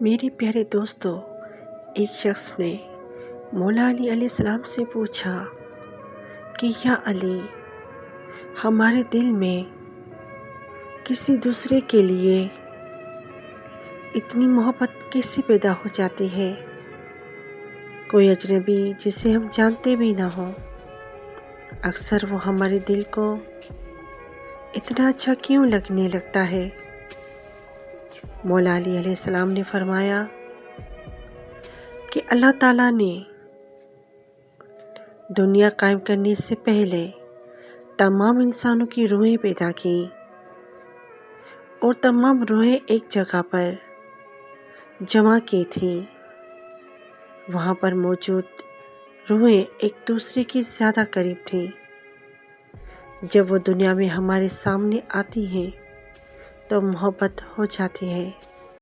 मेरे प्यारे दोस्तों, एक शख्स ने मौला अली अलैहिस्सलाम से पूछा कि या अली, हमारे दिल में किसी दूसरे के लिए इतनी मोहब्बत कैसे पैदा हो जाती है। कोई अजनबी जिसे हम जानते भी ना हो, अक्सर वो हमारे दिल को इतना अच्छा क्यों लगने लगता है। मौला अली अलैहिस्सलाम ने फरमाया कि अल्लाह ताला ने दुनिया कायम करने से पहले तमाम इंसानों की रूहें पैदा की और तमाम रूहें एक जगह पर जमा की थी। वहाँ पर मौजूद रूहें एक दूसरे की ज़्यादा करीब थीं। जब वो दुनिया में हमारे सामने आती हैं तो मोहब्बत हो जाती है।